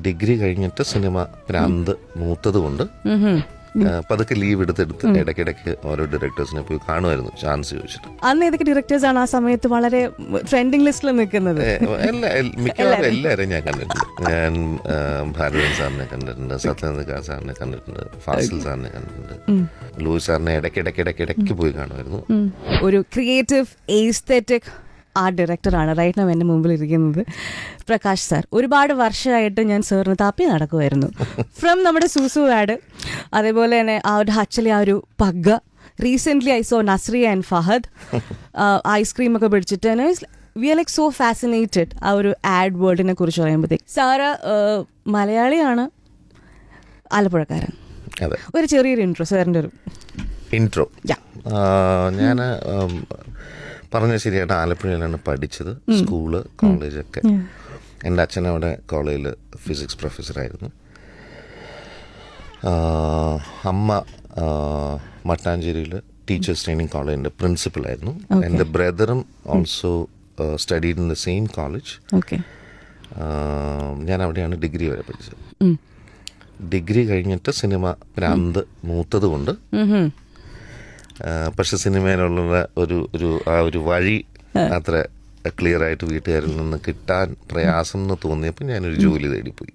Degree കഴിഞ്ഞിട്ട് cinema ഭ്രാന്ത് മൂത്തത് കൊണ്ട് പതുക്കെ ലീവ് എടുത്തെടുത്ത് ഇടയ്ക്കിടയ്ക്ക് ഓരോ ഡയറക്ടേഴ്സിനെ പോയി കാണുമായിരുന്നു, ചാൻസ് ചോദിച്ചിട്ട്. അന്ന് ഏതൊക്കെ ഡയറക്ടേഴ്സ് ആണ് ആ സമയത്ത് വളരെ ട്രെൻഡിങ് ലിസ്റ്റിൽ നിൽക്കുന്നത്? മിക്കവാറും എല്ലാവരെയും ഞാൻ കണ്ടിട്ടുണ്ട്. ഞാൻ ഭാരതൻ സാറിനെ കണ്ടിട്ടുണ്ട്, സത്യനന്ദിക സാറിനെ കണ്ടിട്ടുണ്ട്, ഫാസിൽ സാറിനെ കണ്ടിട്ടുണ്ട്, ലൂയിസ് സാറിനെ ഇടയ്ക്കിടയ്ക്ക് പോയി കാണുമായിരുന്നു. ഒരു ക്രിയേറ്റീവ് എസ്തെറ്റിക് ആർട്ട് ഡയറക്ടറാണ് റൈറ്റ് നൗ എൻ്റെ മുമ്പിൽ ഇരിക്കുന്നത് പ്രകാശ് സാർ. ഒരുപാട് വർഷമായിട്ട് ഞാൻ സാറിന് തപ്പി നടക്കുമായിരുന്നു. ഫ്രം നമ്മുടെ സൂസു ആഡ്, അതേപോലെ തന്നെ ആ ഒരു ഹച്ചലി ആ ഒരു പഗ്ഗ, recently I saw Nazriya and Fahad ice cream ഒക്കെ പിടിച്ചിട്ട് we are like so fascinated ആ ഒരു ആഡ് വേൾഡിനെ കുറിച്ച് പറയുമ്പോഴത്തേക്ക്. സാറ് മലയാളിയാണ്, ആലപ്പുഴക്കാരൻ. ഒരു ചെറിയൊരു ഇൻട്രോ സാറിൻ്റെ ഒരു ഇൻട്രോ. ഞാൻ പറഞ്ഞ ശരിയായിട്ട് ആലപ്പുഴയിലാണ് പഠിച്ചത്, സ്കൂള് കോളേജൊക്കെ. എൻ്റെ അച്ഛൻ അവിടെ കോളേജിൽ ഫിസിക്സ് പ്രൊഫസറായിരുന്നു. അമ്മ മട്ടാഞ്ചേരിയിൽ ടീച്ചേഴ്സ് ട്രെയിനിങ് കോളേജിൻ്റെ പ്രിൻസിപ്പലായിരുന്നു. എൻ്റെ ബ്രദറും also studied in the same college. ഞാൻ അവിടെയാണ് ഡിഗ്രി വരെ പഠിച്ചത്. ഡിഗ്രി കഴിഞ്ഞിട്ട് സിനിമ ഭ്രാന്ത് മൂത്തത് കൊണ്ട്, പക്ഷെ സിനിമയിലുള്ള ഒരു വഴി അത്ര ക്ലിയർ ആയിട്ട് വീട്ടുകാരിൽ നിന്ന് കിട്ടാൻ പ്രയാസം എന്ന് തോന്നിയപ്പോൾ ഞാനൊരു ജോലി തേടിപ്പോയി.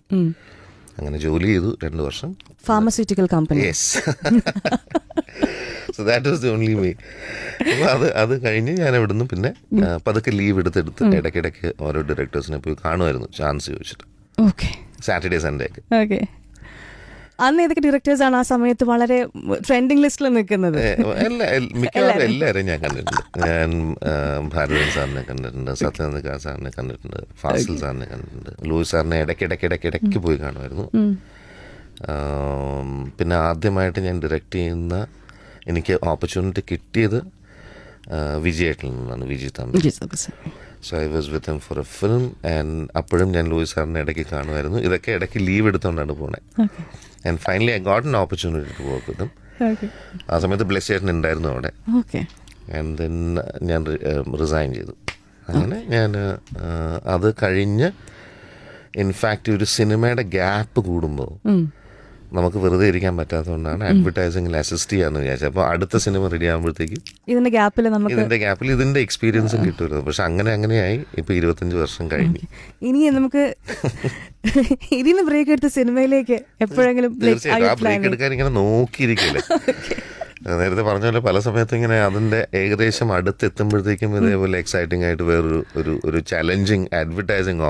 അങ്ങനെ ജോലി ചെയ്തു 2 വർഷം, pharmaceutical company. Yes, so that was the only way. അപ്പോൾ അത് കഴിഞ്ഞ് ഞാൻ അവിടുന്ന് പിന്നെ പതുക്കെ ലീവ് എടുത്തെടുത്ത് ഇടയ്ക്കിടയ്ക്ക് ഓരോ ഡയറക്ടേഴ്സിനെ പോയി കാണുമായിരുന്നു, ചാൻസ് ചോദിച്ചിട്ട്. സാറ്റർഡേ സൺഡേ ഒക്കെ. അന്ന് ഏതൊക്കെ ഡയറക്ടേഴ്സ് ആണ് ആ സമയത്ത് വളരെ ട്രെൻഡിങ് ലിസ്റ്റിൽ നിൽക്കുന്നത്? മിക്കവാറും എല്ലാവരെയും ഞാൻ കണ്ടിട്ടുണ്ട്. ഞാൻ ഭാരതൻ സാറിനെ കണ്ടിട്ടുണ്ട്, സത്യനന്ദിക സാറിനെ കണ്ടിട്ടുണ്ട്, ഫാസിൽ സാറിനെ കണ്ടിട്ടുണ്ട്, ലൂയിസ് സാറിനെ ഇടയ്ക്കിടയ്ക്ക് പോയി കാണുമായിരുന്നു. പിന്നെ ആദ്യമായിട്ട് ഞാൻ ഡയറക്റ്റ് ചെയ്യുന്ന എനിക്ക് ഓപ്പർച്യൂണിറ്റി കിട്ടിയത് വിജയേട്ടിൽ നിന്നാണ്, Vijay Thampi. So I was with him for A film and അപ്പോഴും ഞാൻ ലൂയിസ് സാറിനെ ഇടയ്ക്ക് കാണുമായിരുന്നു. ഇതൊക്കെ ഇടയ്ക്ക് ലീവ് എടുത്തുകൊണ്ടാണ് പോണേ. And finally I got an opportunity to work with him. ആ സമയത്ത് ബ്ലെസ് ചേട്ടൻ ഉണ്ടായിരുന്നു അവിടെ. ആൻഡ് ദെൻ ഞാൻ റിസൈൻ ചെയ്തു. അങ്ങനെ ഞാൻ അത് കഴിഞ്ഞ് ഇൻഫാക്റ്റ് ഒരു സിനിമയുടെ ഗ്യാപ്പ് കൂടുമ്പോൾ നമുക്ക് വെറുതെ ഇരിക്കാൻ പറ്റാത്തതുകൊണ്ടാണ് അഡ്വർടൈസിംഗിൽ അസിസ്റ്റ് ചെയ്യാന്ന് വിചാരിച്ചത്. അപ്പോൾ അടുത്ത സിനിമ റെഡി ആകുമ്പോഴത്തേക്കും ഇതിന്റെ ഗ്യാപ്പിൽ ഇതിന്റെ എക്സ്പീരിയൻസും കിട്ടുമല്ലോ. പക്ഷെ അങ്ങനെയായി ഇപ്പൊ 25 വർഷം കഴിഞ്ഞു. ഇനി നമുക്ക് ഇതിന് ബ്രേക്ക് എടുത്ത സിനിമയിലേക്ക് എപ്പോഴെങ്കിലും തീർച്ചയായിട്ടും ആ ബ്രേക്ക് എടുക്കാൻ ഇങ്ങനെ നോക്കിയിരിക്കില്ലേ. നേരത്തെ പറഞ്ഞ പോലെ പല സമയത്തും ഇങ്ങനെ അതിന്റെ ഏകദേശം അടുത്തെത്തുമ്പോഴത്തേക്കും ഇതേപോലെ എക്സൈറ്റിംഗ് ആയിട്ട് വേറൊരു ചലഞ്ചിങ് അഡ്വർടൈസിംഗ്